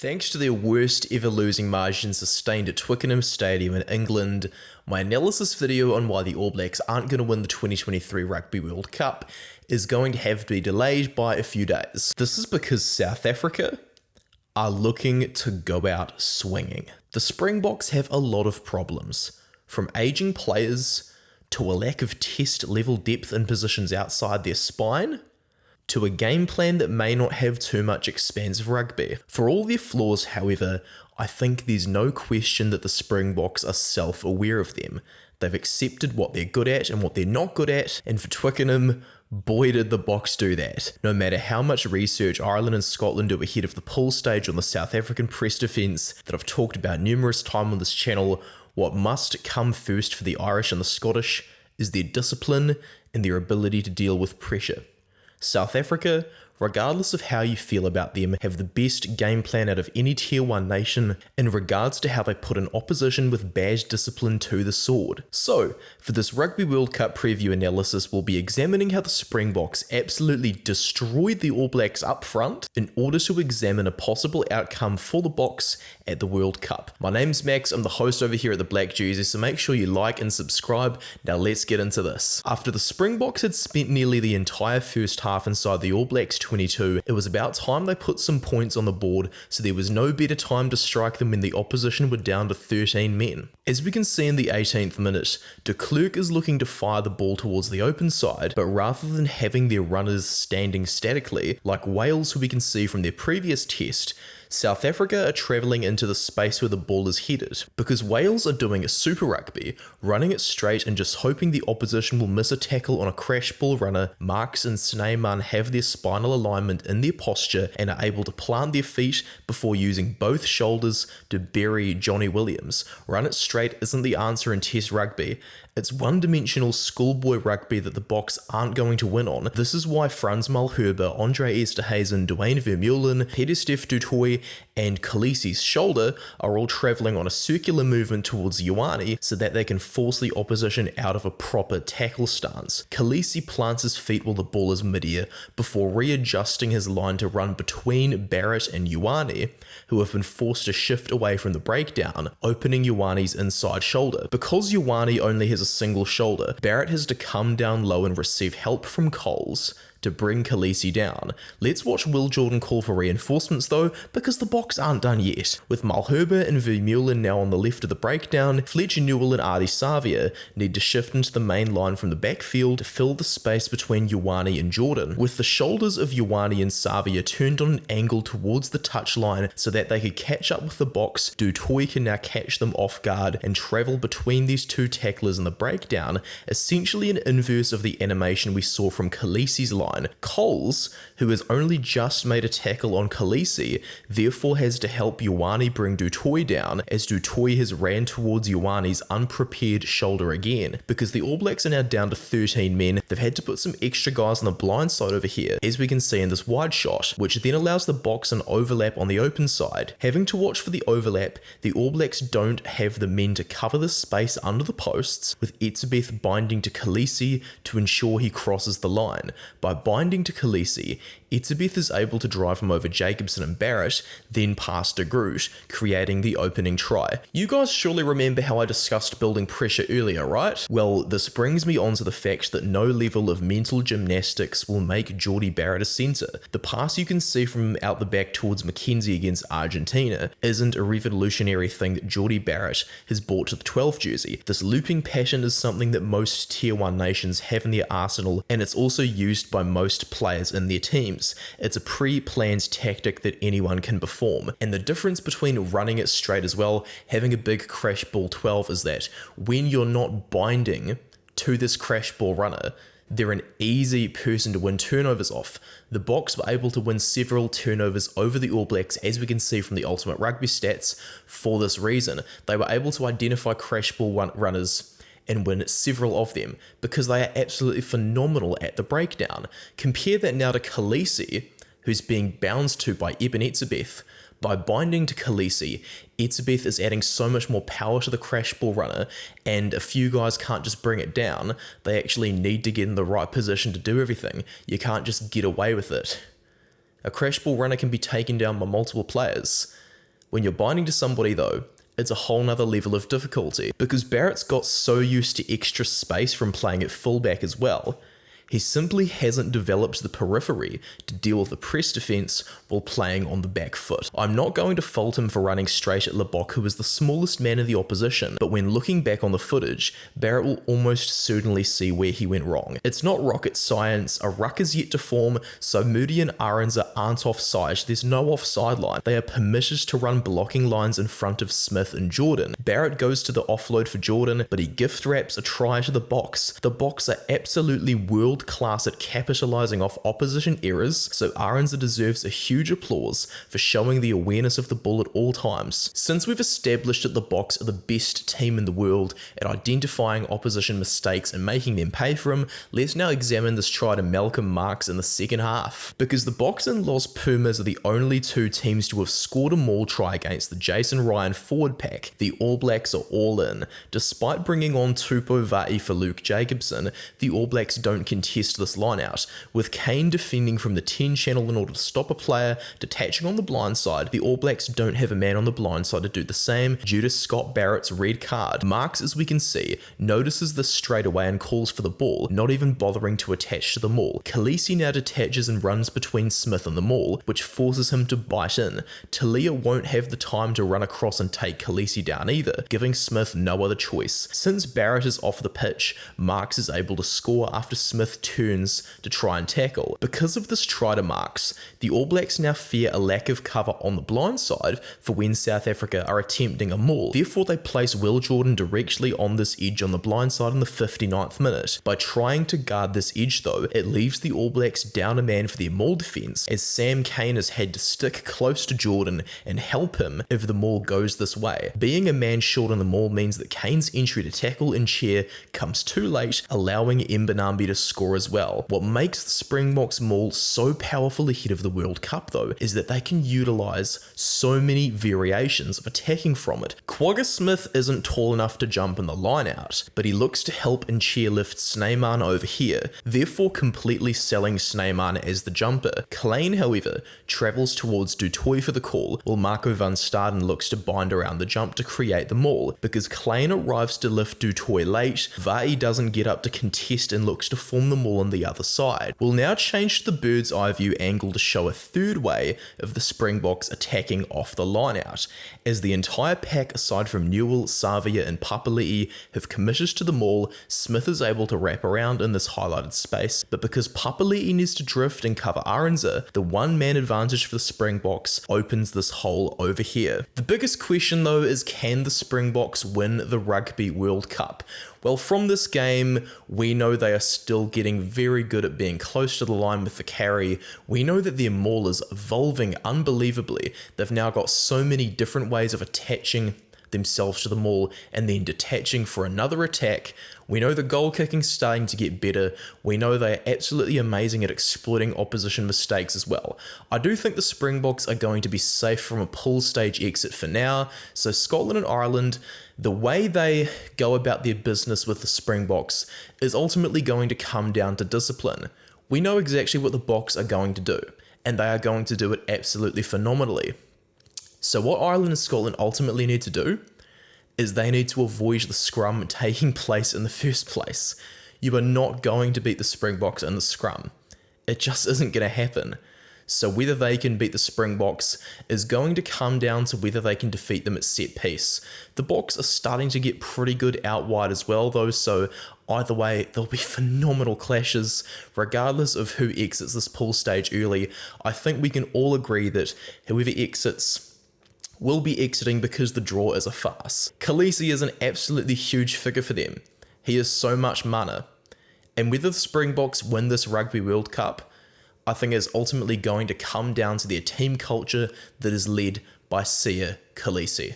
Thanks to their worst ever losing margin sustained at Twickenham Stadium in England, my analysis video on why the All Blacks aren't going to win the 2023 Rugby World Cup is going to have to be delayed by a few days. This is because South Africa are looking to go out swinging. The Springboks have a lot of problems, from aging players to a lack of test level depth in positions outside their spine, to a game plan that may not have too much expansive rugby. For all their flaws, however, I think there's no question that the Springboks are self-aware of them. They've accepted what they're good at and what they're not good at, and for Twickenham, boy did the Boks do that. No matter how much research Ireland and Scotland do ahead of the pool stage on the South African press defence that I've talked about numerous times on this channel, what must come first for the Irish and the Scottish is their discipline and their ability to deal with pressure. South Africa, regardless of how you feel about them, have the best game plan out of any Tier 1 nation in regards to how they put an opposition with bad discipline to the sword. So, for this Rugby World Cup preview analysis, we'll be examining how the Springboks absolutely destroyed the All Blacks up front in order to examine a possible outcome for the Boks at the World Cup. My name's Max, I'm the host over here at the Black Jersey, so make sure you like and subscribe. Now let's get into this. After the Springboks had spent nearly the entire first half inside the All Blacks 22, it was about time they put some points on the board, so there was no better time to strike them when the opposition were down to 13 men. As we can see in the 18th minute, de Klerk is looking to fire the ball towards the open side, but rather than having their runners standing statically, like Wales who we can see from their previous test, South Africa are travelling into the space where the ball is headed, because Wales are doing a super rugby, running it straight and just hoping the opposition will miss a tackle on a crash ball runner. Marks and Snyman have their spinal alignment in their posture and are able to plant their feet before using both shoulders to bury Johnny Williams. Run it straight isn't the answer in Test rugby. It's one-dimensional schoolboy rugby that the Boks aren't going to win on. This is why Frans Malherbe, Andre Esterhuizen, Duane Vermeulen, Pieter-Steph du Toit, and Kolisi's shoulder are all travelling on a circular movement towards Ioane so that they can force the opposition out of a proper tackle stance. Kolisi plants his feet while the ball is mid-air before readjusting his line to run between Barrett and Ioane, who have been forced to shift away from the breakdown, opening Ioane's inside shoulder. Because Ioane only has a single shoulder, Barrett has to come down low and receive help from Coles to bring Kolisi down. Let's watch Will Jordan call for reinforcements though, because the Boks aren't done yet. With Malherbe and Vermeulen now on the left of the breakdown, Fletcher Newell and Ardie Savia need to shift into the main line from the backfield to fill the space between Ioane and Jordan. With the shoulders of Ioane and Savia turned on an angle towards the touchline so that they could catch up with the Boks, du Toit can now catch them off guard and travel between these two tacklers in the breakdown, essentially an inverse of the animation we saw from Kolisi's line. Coles, who has only just made a tackle on Kolisi, therefore has to help Ioane bring du Toit down, as du Toit has ran towards Ioane's unprepared shoulder again. Because the All Blacks are now down to 13 men, they've had to put some extra guys on the blind side over here, as we can see in this wide shot, which then allows the Boks an overlap on the open side. Having to watch for the overlap, the All Blacks don't have the men to cover the space under the posts, with Etzebeth binding to Kolisi to ensure he crosses the line. By binding to Kolisi, Etzebeth is able to drive him over Jacobson and Barrett, then past de Groot, creating the opening try. You guys surely remember how I discussed building pressure earlier, right? Well, this brings me on to the fact that no level of mental gymnastics will make Jordie Barrett a centre. The pass you can see from out the back towards McKenzie against Argentina isn't a revolutionary thing that Jordie Barrett has brought to the 12 jersey. This looping pattern is something that most Tier 1 nations have in their arsenal, and it's also used by most players in their teams. It's a pre-planned tactic that anyone can perform, and the difference between running it straight as well, having a big crash ball 12, is that when you're not binding to this crash ball runner, they're an easy person to win turnovers off. The Boks were able to win several turnovers over the All Blacks, as we can see from the Ultimate Rugby stats, for this reason. They were able to identify crash ball runners and win several of them, because they are absolutely phenomenal at the breakdown. Compare that now to Kolisi, who's being bounced to by Eben Etzebeth. By binding to Kolisi, Etzebeth is adding so much more power to the crash ball runner, and a few guys can't just bring it down. They actually need to get in the right position to do everything. You can't just get away with it. A crash ball runner can be taken down by multiple players. When you're binding to somebody though, it's a whole nother level of difficulty, because Barrett's got so used to extra space from playing at fullback as well. He simply hasn't developed the periphery to deal with the press defence while playing on the back foot. I'm not going to fault him for running straight at Lebok, who is the smallest man in the opposition, but when looking back on the footage, Barrett will almost certainly see where he went wrong. It's not rocket science, a ruck is yet to form, so Moody and Aronza aren't offside, there's no offside line. They are permitted to run blocking lines in front of Smith and Jordan. Barrett goes to the offload for Jordan, but he gift wraps a try to the Boks. The Boks are absolutely world-class at capitalising off opposition errors, so Aronza deserves a huge applause for showing the awareness of the ball at all times. Since we've established that the Boks are the best team in the world at identifying opposition mistakes and making them pay for them, let's now examine this try to Malcolm Marx in the second half. Because the Boks and Los Pumas are the only two teams to have scored a maul try against the Jason Ryan forward pack, the All Blacks are all in. Despite bringing on Tupou Vaa'i for Luke Jacobson, the All Blacks don't contest this line out, with Kane defending from the 10 channel in order to stop a player detaching on the blind side. The All Blacks don't have a man on the blind side to do the same due to Scott Barrett's red card. Marx, as we can see, notices this straight away and calls for the ball, not even bothering to attach to the maul. Kolisi now detaches and runs between Smith and the maul, which forces him to bite in. Talia won't have the time to run across and take Kolisi down either, giving Smith no other choice. Since Barrett is off the pitch, Marx is able to score after Smith turns to try and tackle. Because of this try to Marx, the All Blacks now fear a lack of cover on the blind side for when South Africa are attempting a maul. Therefore, they place Will Jordan directly on this edge on the blind side in the 59th minute. By trying to guard this edge though, it leaves the All Blacks down a man for their maul defence, as Sam Cane has had to stick close to Jordan and help him if the maul goes this way. Being a man short on the maul means that Kane's entry to tackle and chair comes too late, allowing Mbanambi to score as well. What makes the Springboks maul so powerful ahead of the World Cup though is that they can utilise so many variations of attacking from it. Kwagga Smith isn't tall enough to jump in the line out, but he looks to help and chairlift Snyman over here, therefore completely selling Snyman as the jumper. Klein, however, travels towards Du Toit for the call, while Marco van Staden looks to bind around the jump to create the maul. Because Klein arrives to lift Du Toit late, Vaa'i doesn't get up to contest and looks to form the maul on the other side. We'll now change to the bird's eye view angle to show a third way of the Springboks attacking off the line out, as the entire pack aside from Newell, Savia and Papali'i have committed to the maul. Smith is able to wrap around in this highlighted space, but because Papali'i needs to drift and cover Aronza, the one-man advantage for the Springboks opens this hole over here. The biggest question though is, can the Springboks win the Rugby World Cup? Well, from this game, we know they are still getting very good at being close to the line with the carry. We know that their maul is evolving unbelievably. They've now got so many different ways of attaching themselves to the maul and then detaching for another attack. We know the goal kicking's starting to get better. We know they are absolutely amazing at exploiting opposition mistakes as well. I do think the Springboks are going to be safe from a pool stage exit for now. So Scotland and Ireland, the way they go about their business with the Springboks is ultimately going to come down to discipline. We know exactly what the Boks are going to do, and they are going to do it absolutely phenomenally. So what Ireland and Scotland ultimately need to do is they need to avoid the scrum taking place in the first place. You are not going to beat the Springboks in the scrum. It just isn't going to happen. So whether they can beat the Springboks is going to come down to whether they can defeat them at set piece. The Boks are starting to get pretty good out wide as well though, so either way there'll be phenomenal clashes. Regardless of who exits this pool stage early, I think we can all agree that whoever exits will be exiting because the draw is a farce. Kolisi is an absolutely huge figure for them. He is so much mana. And whether the Springboks win this Rugby World Cup, I think is ultimately going to come down to their team culture that is led by Sia Kolisi.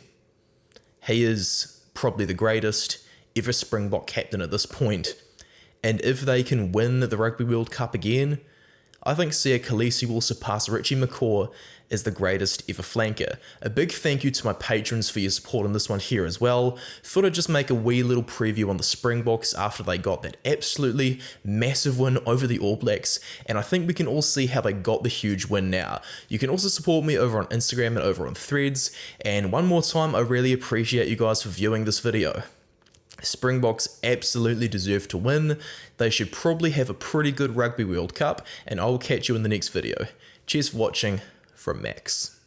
He is probably the greatest ever Springbok captain at this point. And if they can win the Rugby World Cup again, I think Kolisi will surpass Richie McCaw as the greatest ever flanker. A big thank you to my patrons for your support on this one here as well. Thought I'd just make a wee little preview on the Springboks after they got that absolutely massive win over the All Blacks, and I think we can all see how they got the huge win now. You can also support me over on Instagram and over on Threads, and one more time, I really appreciate you guys for viewing this video. Springboks absolutely deserve to win. They should probably have a pretty good Rugby World Cup, and I will catch you in the next video. Cheers for watching from Max.